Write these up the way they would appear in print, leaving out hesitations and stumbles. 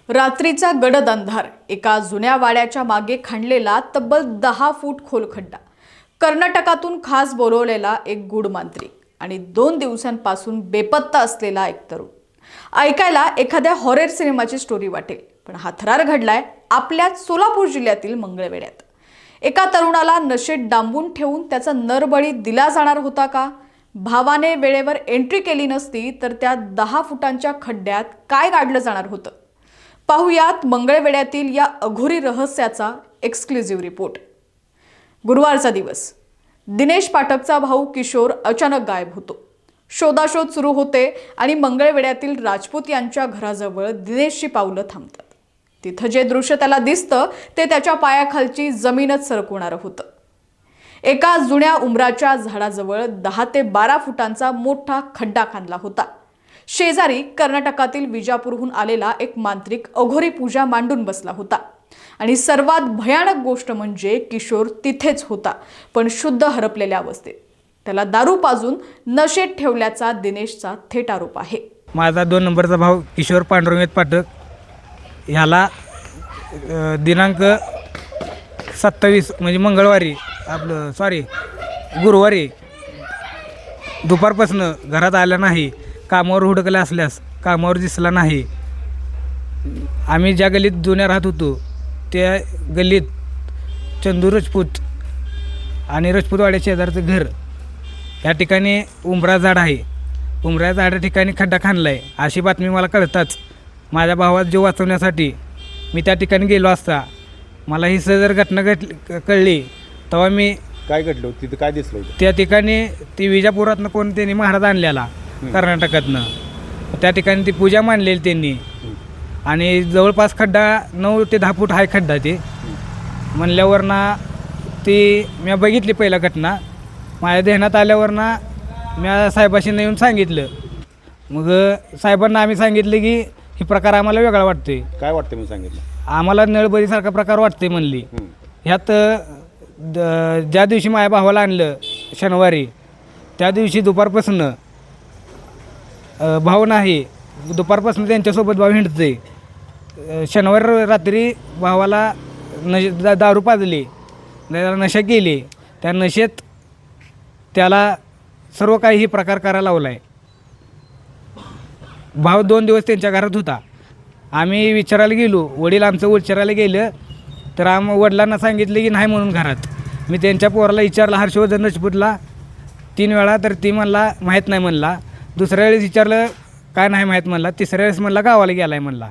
रात्रीचा गडद अंधार, एका जुन्या वाड्याच्या मागे खणलेला तब्बल 10 फूट खोल खड्डा, कर्नाटकातून खास बोलवलेला एक गूढ मांत्रिक आणि 2 दिवसांपासून बेपत्ता असलेला एक तरुण. ऐकायला एखाद्या हॉरर सिनेमाची स्टोरी वाटेल, पण हा थरार घडलाय आपल्याच सोलापूर जिल्ह्यातील मंगळवेढ्यात. एका तरुणाला नशेत डांबून ठेवून त्याचा नरबळी दिला जाणार होता का? भावाने वेळेवर एंट्री केली नसती तर त्या 10 फुटांच्या खड्ड्यात काय गाडलं जाणार होतं? पाहुयात मंगळवेढ्यातील या अघोरी रहस्याचा एक्सक्लुझिव्ह रिपोर्ट. गुरुवारचा दिवस. दिनेश पाठकचा भाऊ किशोर अचानक गायब होतो. शोधाशोध सुरू होते आणि मंगळवेढ्यातील राजपूत यांच्या घराजवळ दिनेशची पावलं थांबतात. तिथं जे दृश्य त्याला दिसतं ते त्याच्या पायाखालची जमीनच सरकवणारं होतं. एका जुन्या उंबराच्या झाडाजवळ 10 ते 12 फुटांचा मोठा खड्डा खणला होता. शेजारी कर्नाटकातील विजापूरहून आलेला एक मांत्रिक अघोरी पूजा मांडून बसला होता. आणि सर्वात भयानक गोष्ट म्हणजे किशोर तिथेच होता, पण शुद्ध हरपलेल्या अवस्थेत. त्याला दारू पाजून नशेत ठेवल्याचा दिनेशचा थेट आरोप आहे. माझा 2 नंबरचा भाऊ किशोर पांडुरंग पाठक ह्याला दिनांक 27 म्हणजे मंगळवारी गुरुवारी दुपारपासून घरात आला नाही. कामावर हुडकला असल्यास कामावर दिसला नाही. आम्ही ज्या गल्लीत जुन्या राहत होतो त्या गल्लीत चंदू राजपूत आणि राजपूतवाड्या शेजारचं घर, या ठिकाणी उंबरा झाड आहे. उंबऱ्या झाडा ठिकाणी खड्डा खणला आहे अशी बातमी मला कळताच माझ्या भावात जीव वाचवण्यासाठी मी त्या ठिकाणी गेलो असता मला ही सदर घटना कळली तेव्हा मी काय घडलं तिथं, काय दिसलं होतं? त्या ठिकाणी ती विजापुरातनं कोण त्यांनी महाराज आणलेला कर्नाटकातनं, त्या ठिकाणी ती पूजा मांडलेली त्यांनी. आणि जवळपास खड्डा 9 ते 10 फूट आहे खड्डा. ते म्हणल्यावर ना ती मी बघितली पहिला घटना. माझ्या ध्यानात आल्यावर ना मी साहेबाशी येऊन सांगितलं. मग साहेबांना आम्ही सांगितलं की हे प्रकार आम्हाला वेगळा वाटतोय. काय वाटतं मी सांगितलं? आम्हाला नळबळीसारखा प्रकार वाटते म्हणली. ह्यात ज्या दिवशी माझ्या भावाला आणलं शनिवारी, त्या दिवशी दुपारपासून भाऊ नाही, दुपारपासून त्यांच्यासोबत भाऊ हिंडते. शनिवारी रात्री भावाला दारू पाजली, त्याला नशा केली. त्या नशेत त्याला सर्व काही ही प्रकार करायला लावला आहे. भाऊ 2 दिवस त्यांच्या घरात होता. आम्ही विचारायला गेलो, वडील आमचं विचारायला गेलं तर वडिलांना सांगितलं की नाही म्हणून घरात. मी त्यांच्या पोराला विचारलं, हर्षवर्धन राजपूतला 3 वेळा, तर ती म्हणला माहीत नाही म्हणला. दुसऱ्या वेळेस विचारलं, काय नाही माहीत म्हणला. तिसऱ्या वेळेस म्हणला गावाला गेला आहे म्हणला.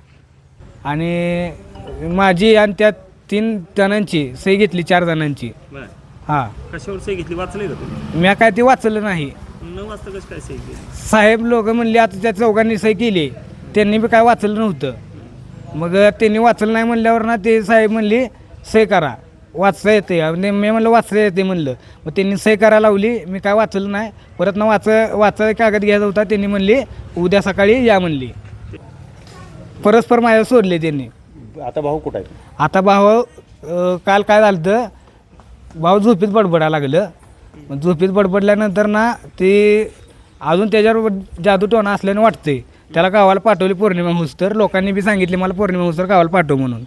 आणि माझी आणि त्या 3 जणांची सही घेतली, 4 जणांची. हां, कशावर सही घेतली? वाचले का तुम्ही? मी काय ते वाचलं नाही. न वाचता कसं काय सही केली? साहेब लोक म्हणले आता त्या 4घांनी सही केली, त्यांनी बी काय वाचलं नव्हतं. मग त्यांनी वाचलं नाही म्हणल्यावर ना ते साहेब म्हणले सही करा, वाचता येते. मी म्हणलं वाचता येते म्हणलं. मग त्यांनी सही करायला लावली. मी काय वाचलं नाही. परत ना वाचा कागद घ्यायचा होता. त्यांनी म्हणले उद्या सकाळी या म्हणली. परस्पर माझ्या सोडले त्यांनी. आता भाऊ कुठं आहे? आता भाऊ काल काय झालं तर भाऊ झोपीत बडबडायला लागलं. मग झोपीत बडबडल्यानंतर ना ते अजून त्याच्यावर जादू टोना असल्याने वाटते. त्याला गावाला पाठवली पौर्णिमा होस तर. लोकांनी बी सांगितले मला पौर्णिमा होस तर गावाला पाठव म्हणून.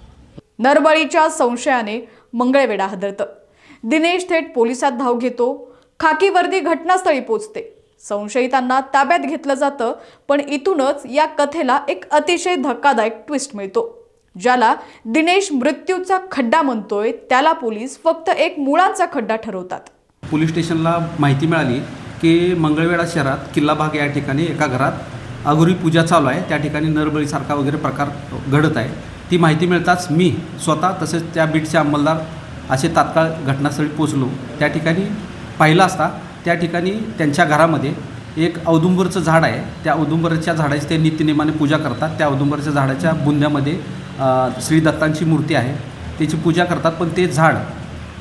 नरबळीच्या संशयाने मंगळवेढा हादरतं. दिनेश थेट पोलिसात धाव घेतो. खाकी वर्दी घटनास्थळी पोचते. संशयितांना ताब्यात घेतलं जातं. पण इथूनच या कथेला एक अतिशय धक्कादायक ट्विस्ट मिळतो. ज्याला दिनेश मृत्यूचा खड्डा म्हणतोय त्याला पोलीस फक्त एक मुळांचा खड्डा ठरवतात. पोलीस स्टेशनला माहिती मिळाली की मंगळवेढा शहरात किल्ला भाग या ठिकाणी एका घरात अघोरी पूजा चालू आहे. त्या ठिकाणी नरबळीसारखा वगैरे प्रकार घडत आहे. ती माहिती मिळताच मी स्वतः तसेच त्या बीटचे अंमलदार असे तात्काळ घटनास्थळी पोचलो. त्या ठिकाणी पाहिलं असता त्या ठिकाणी त्यांच्या घरामध्ये एक औदुंबरचं झाड आहे. त्या औदुंबराच्या झाडाची ते नित्यनेमाने पूजा करतात. त्या औदुंबराच्या झाडाच्या बुंद्यामध्ये श्री दत्तांची मूर्ती आहे, त्याची पूजा करतात. पण ते झाड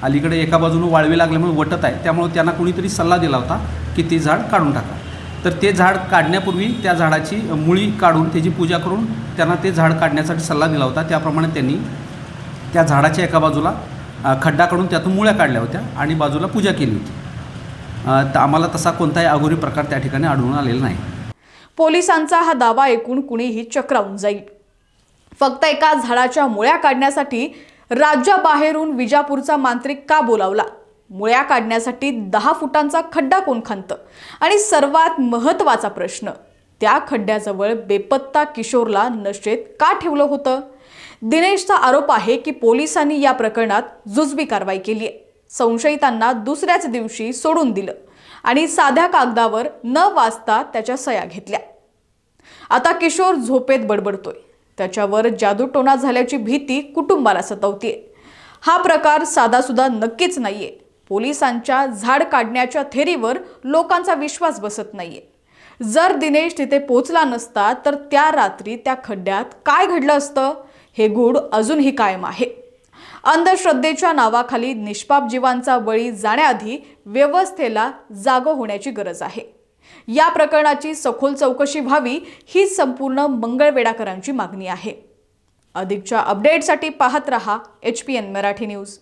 अलीकडे एका बाजूनं वाळवी लागल्यामुळे वटत आहे. त्यामुळे त्यांना कोणीतरी सल्ला दिला होता की ते झाड काढून टाका. तर ते झाड काढण्यापूर्वी त्या झाडाची मुळी काढून त्याची पूजा करून त्यांना ते झाड काढण्यासाठी सल्ला दिला होता. त्याप्रमाणे त्यांनी त्या झाडाच्या एका बाजूला खड्डा काढून त्यातून मुळ्या काढल्या होत्या आणि बाजूला पूजा केली होती. तर आम्हाला तसा कोणताही अघोरी प्रकार त्या ठिकाणी आढळून आलेला नाही. पोलिसांचा हा दावा ऐकून कुणीही चक्रावून जाईल. फक्त एका झाडाच्या मुळ्या काढण्यासाठी राज्याबाहेरून विजापूरचा मांत्रिक का बोलावला? मुळ्या काढण्यासाठी 10 फुटांचा खड्डा कोण खणतं? आणि सर्वात महत्त्वाचा प्रश्न, त्या खड्ड्याजवळ बेपत्ता किशोरला नशेत का ठेवलं होतं? दिनेशचा आरोप आहे की पोलिसांनी या प्रकरणात जुजबी कारवाई केली आहे. संशयितांना दुसऱ्याच दिवशी सोडून दिलं आणि साध्या कागदावर न वाचता त्याच्या सह्या घेतल्या. आता किशोर झोपेत बडबडतोय. त्याच्यावर जादूटोणा झाल्याची भीती कुटुंबाला सतावतीये. हा प्रकार साधासुद्धा नक्कीच नाहीये. पोलिसांच्या झाड काढण्याच्या थेरीवर लोकांचा विश्वास बसत नाहीये. जर दिनेश तिथे पोहोचला नसता तर त्या रात्री त्या खड्ड्यात काय घडलं असतं हे गूढ अजूनही कायम आहे. अंधश्रद्धेच्या नावाखाली निष्पाप जीवांचा बळी जाण्याआधी व्यवस्थेला जागं होण्याची गरज आहे. या प्रकरणाची सखोल चौकशी व्हावी ही संपूर्ण मंगळवेढाकरांची मागणी आहे. अधिकच्या अपडेटसाठी पाहत रहा HPN मराठी न्यूज.